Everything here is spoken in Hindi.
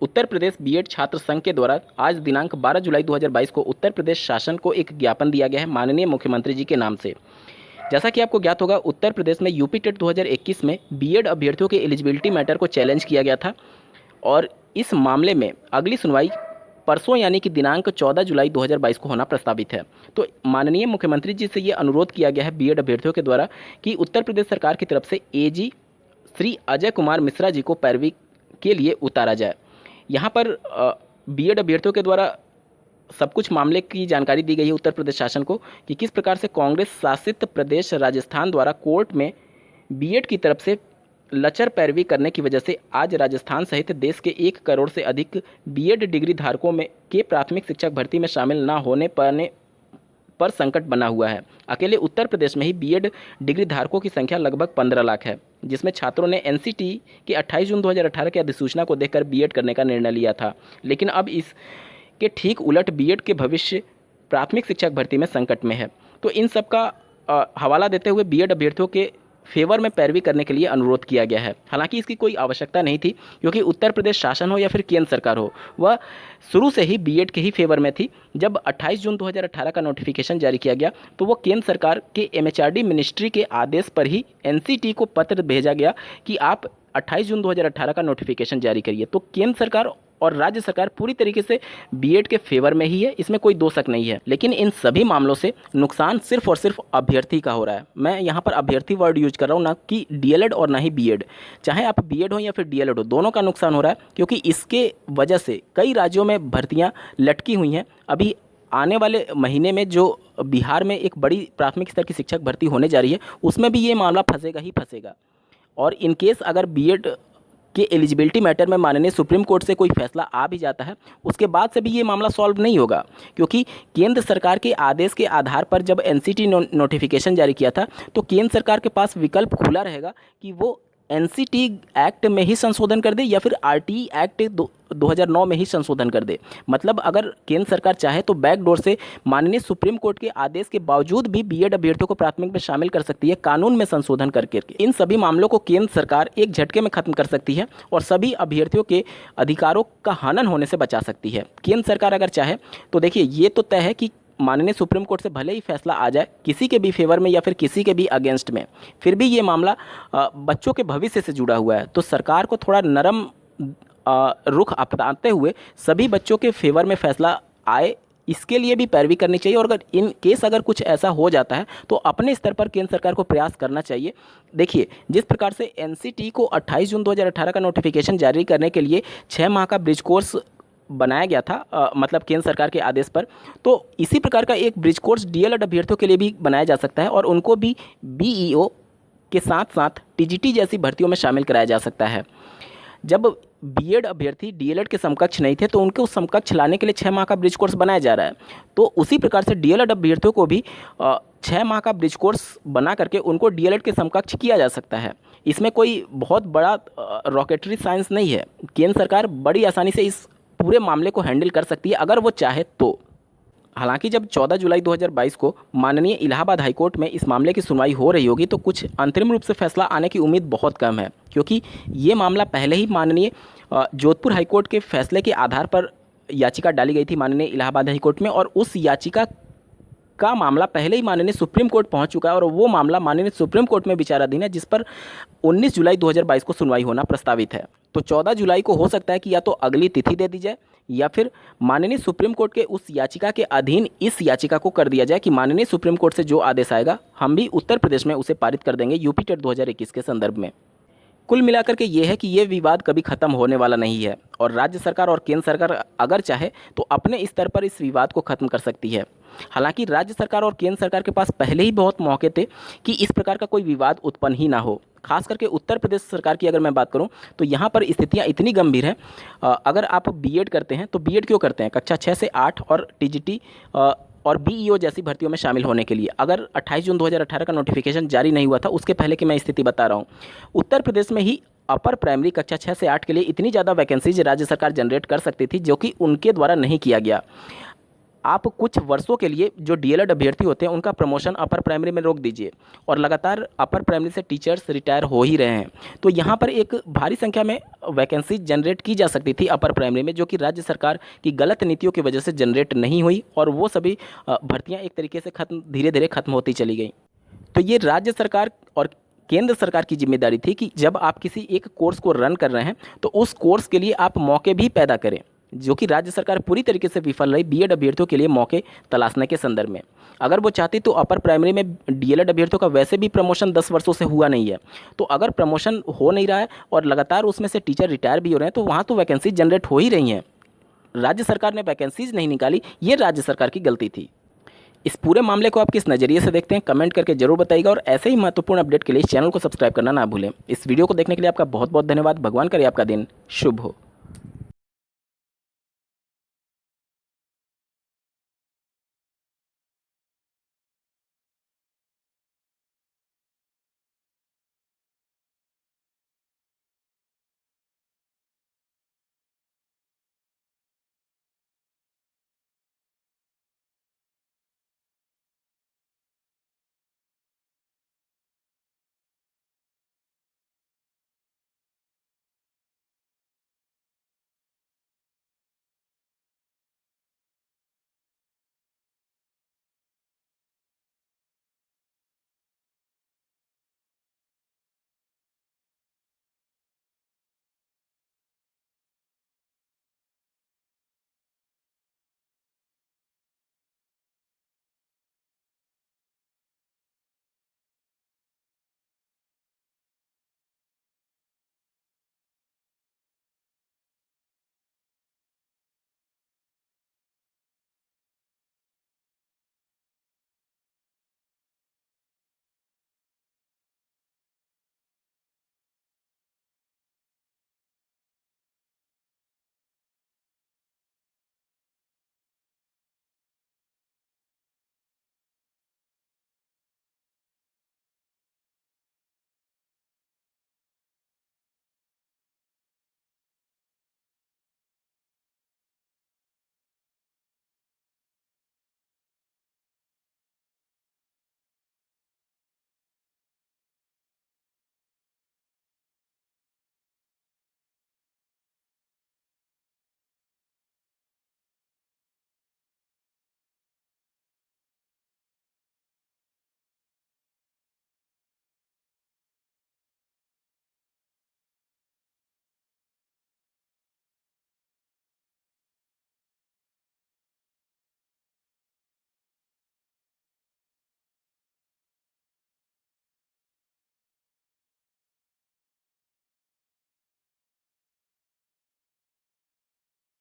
उत्तर प्रदेश बीएड छात्र संघ के द्वारा आज दिनांक 12 जुलाई 2022 को उत्तर प्रदेश शासन को एक ज्ञापन दिया गया है माननीय मुख्यमंत्री जी के नाम से। जैसा कि आपको ज्ञात होगा, उत्तर प्रदेश में यूपी टेट 2021 में बीएड अभ्यर्थियों के एलिजिबिलिटी मैटर को चैलेंज किया गया था और इस मामले में अगली सुनवाई परसों यानी कि दिनांक 14 जुलाई 2022 को होना प्रस्तावित है। तो माननीय मुख्यमंत्री जी से ये अनुरोध किया गया है बीएड अभ्यर्थियों के द्वारा कि उत्तर प्रदेश सरकार की तरफ से एजी श्री अजय कुमार मिश्रा जी को पैरवी के लिए उतारा जाए। यहाँ पर बीएड अभ्यर्थियों के द्वारा सब कुछ मामले की जानकारी दी गई है उत्तर प्रदेश शासन को कि किस प्रकार से कांग्रेस शासित प्रदेश राजस्थान द्वारा कोर्ट में बीएड की तरफ से लचर पैरवी करने की वजह से आज राजस्थान सहित देश के 1 करोड़ से अधिक बीएड डिग्री धारकों में के प्राथमिक शिक्षक भर्ती में शामिल न होने पर संकट बना हुआ है। अकेले उत्तर प्रदेश में ही बीएड डिग्री धारकों की संख्या लगभग 15 लाख है, जिसमें छात्रों ने एनसीटी के 28 जून 2018 की अधिसूचना को देखकर बीएड करने का निर्णय लिया था। लेकिन अब इसके ठीक उलट बीएड के भविष्य प्राथमिक शिक्षक भर्ती में संकट में है। तो इन सब का हवाला देते हुए बीएड अभ्यर्थियों के फेवर में पैरवी करने के लिए अनुरोध किया गया है। हालांकि इसकी कोई आवश्यकता नहीं थी, क्योंकि उत्तर प्रदेश शासन हो या फिर केंद्र सरकार हो, वह शुरू से ही बीएड के ही फेवर में थी। जब 28 जून 2018 का नोटिफिकेशन जारी किया गया तो वो केंद्र सरकार के एमएचआरडी मिनिस्ट्री के आदेश पर ही एनसीटी को पत्र भेजा गया कि आप 28 जून 2018 का नोटिफिकेशन जारी करिए। तो केंद्र सरकार और राज्य सरकार पूरी तरीके से बीएड के फेवर में ही है, इसमें कोई दो शक नहीं है। लेकिन इन सभी मामलों से नुकसान सिर्फ और सिर्फ अभ्यर्थी का हो रहा है। मैं यहाँ पर अभ्यर्थी वर्ड यूज कर रहा हूँ, ना कि डीएलएड और ना ही बीएड। चाहे आप बीएड हो या फिर डीएलएड हो, दोनों का नुकसान हो रहा है, क्योंकि इसके वजह से कई राज्यों में भर्तियाँ लटकी हुई हैं। अभी आने वाले महीने में जो बिहार में एक बड़ी प्राथमिक स्तर की शिक्षक भर्ती होने जा रही है, उसमें भी ये मामला फंसेगा ही फंसेगा। और इनकेस अगर बीएड कि एलिजिबिलिटी मैटर में माननीय सुप्रीम कोर्ट से कोई फैसला आ भी जाता है, उसके बाद से भी ये मामला सॉल्व नहीं होगा, क्योंकि केंद्र सरकार के आदेश के आधार पर जब एनसीटी नोटिफिकेशन जारी किया था तो केंद्र सरकार के पास विकल्प खुला रहेगा कि वो एनसीटी एक्ट में ही संशोधन कर दे या फिर आरटीई एक्ट 2009 में ही संशोधन कर दे। मतलब अगर केंद्र सरकार चाहे तो बैकडोर से माननीय सुप्रीम कोर्ट के आदेश के बावजूद भी बीएड अभ्यर्थियों को प्राथमिक में शामिल कर सकती है, कानून में संशोधन करके। इन सभी मामलों को केंद्र सरकार एक झटके में खत्म कर सकती है और सभी अभ्यर्थियों के अधिकारों का हनन होने से बचा सकती है। केंद्र सरकार अगर चाहे तो देखिए, ये तो तय है कि माननीय सुप्रीम कोर्ट से भले ही फैसला आ जाए किसी के भी फेवर में या फिर किसी के भी अगेंस्ट में, फिर भी ये मामला बच्चों के भविष्य से जुड़ा हुआ है। तो सरकार को थोड़ा नरम रुख अपनाते हुए सभी बच्चों के फेवर में फैसला आए, इसके लिए भी पैरवी करनी चाहिए। और अगर इन केस अगर कुछ ऐसा हो जाता है तो अपने स्तर पर केंद्र सरकार को प्रयास करना चाहिए। देखिए, जिस प्रकार से एनसीटी को 28 जून 2018 का नोटिफिकेशन जारी करने के लिए 6 माह का ब्रिज कोर्स बनाया गया था, मतलब केंद्र सरकार के आदेश पर, तो इसी प्रकार का एक ब्रिज कोर्स डीएलएड अभ्यर्थियों के लिए भी बनाया जा सकता है और उनको भी बीईओ के साथ साथ टीजीटी जैसी भर्तियों में शामिल कराया जा सकता है। जब बीएड अभ्यर्थी डीएलएड के समकक्ष नहीं थे तो उनको समकक्ष लाने के लिए 6 माह का ब्रिज कोर्स बनाया जा रहा है। तो उसी प्रकार से डीएलएड अभ्यर्थियों को भी 6 माह का ब्रिज कोर्स बना करके उनको डीएलएड के समकक्ष किया जा सकता है। इसमें कोई बहुत बड़ा रॉकेटरी साइंस नहीं है। केंद्र सरकार बड़ी आसानी से इस पूरे मामले को हैंडल कर सकती है अगर वो चाहे तो। हालांकि जब 14 जुलाई 2022 को माननीय इलाहाबाद हाईकोर्ट में इस मामले की सुनवाई हो रही होगी तो कुछ अंतरिम रूप से फैसला आने की उम्मीद बहुत कम है, क्योंकि ये मामला पहले ही माननीय जोधपुर हाईकोर्ट के फैसले के आधार पर याचिका डाली गई थी माननीय इलाहाबाद हाईकोर्ट में, और उस याचिका का मामला पहले ही माननीय सुप्रीम कोर्ट पहुंच चुका है और वो मामला माननीय सुप्रीम कोर्ट में विचाराधीन है, जिस पर 19 जुलाई 2022 को सुनवाई होना प्रस्तावित है। तो 14 जुलाई को हो सकता है कि या तो अगली तिथि दे दी जाए या फिर माननीय सुप्रीम कोर्ट के उस याचिका के अधीन इस याचिका को कर दिया जाए कि माननीय सुप्रीम कोर्ट से जो आदेश आएगा हम भी उत्तर प्रदेश में उसे पारित कर देंगे यूपी टेट 2021 के संदर्भ में। कुल मिलाकर के ये है कि ये विवाद कभी खत्म होने वाला नहीं है और राज्य सरकार और केंद्र सरकार अगर चाहे तो अपने स्तर पर इस विवाद को खत्म कर सकती है। हालांकि राज्य सरकार और केंद्र सरकार के पास पहले ही बहुत मौके थे कि इस प्रकार का कोई विवाद उत्पन्न ही ना हो। खास करके उत्तर प्रदेश सरकार की अगर मैं बात करूं तो यहाँ पर स्थितियाँ इतनी गंभीर हैं। अगर आप बीएड करते हैं तो बीएड क्यों करते हैं? कक्षा 6 से 8 और टीजीटी और बीईओ जैसी भर्तियों में शामिल होने के लिए। अगर 28 जून 2018 का नोटिफिकेशन जारी नहीं हुआ था, उसके पहले की मैं स्थिति बता रहा हूँ, उत्तर प्रदेश में ही अपर प्राइमरी कक्षा 6 से 8 के लिए इतनी ज़्यादा वैकेंसीज राज्य सरकार जनरेट कर सकती थी, जो कि उनके द्वारा नहीं किया गया। आप कुछ वर्षों के लिए जो डीएलएड अभ्यर्थी होते हैं उनका प्रमोशन अपर प्राइमरी में रोक दीजिए, और लगातार अपर प्राइमरी से टीचर्स रिटायर हो ही रहे हैं। तो यहाँ पर एक भारी संख्या में वैकेंसी जनरेट की जा सकती थी अपर प्राइमरी में, जो कि राज्य सरकार की गलत नीतियों की वजह से जनरेट नहीं हुई, और वो सभी भर्तियाँ एक तरीके से धीरे धीरे खत्म होती चली गई। तो ये राज्य सरकार और केंद्र सरकार की जिम्मेदारी थी कि जब आप किसी एक कोर्स को रन कर रहे हैं तो उस कोर्स के लिए आप मौके भी पैदा करें, जो कि राज्य सरकार पूरी तरीके से विफल रही बीएड अभ्यर्थियों के लिए मौके तलाशने के संदर्भ में। अगर वो चाहती तो अपर प्राइमरी में डीएलएड अभ्यर्थियों का वैसे भी प्रमोशन 10 वर्षों से हुआ नहीं है, तो अगर प्रमोशन हो नहीं रहा है और लगातार उसमें से टीचर रिटायर भी हो रहे हैं, तो वहाँ तो वैकेंसी जनरेट हो ही रही हैं। राज्य सरकार ने वैकेंसीज नहीं निकाली, ये राज्य सरकार की गलती थी। इस पूरे मामले को आप किस नज़रिए से देखते हैं, कमेंट करके जरूर बताइएगा, और ऐसे ही महत्वपूर्ण अपडेट के लिए इस चैनल को सब्सक्राइब करना ना भूलें। इस वीडियो को देखने के लिए आपका बहुत बहुत धन्यवाद। भगवान करे आपका दिन शुभ हो।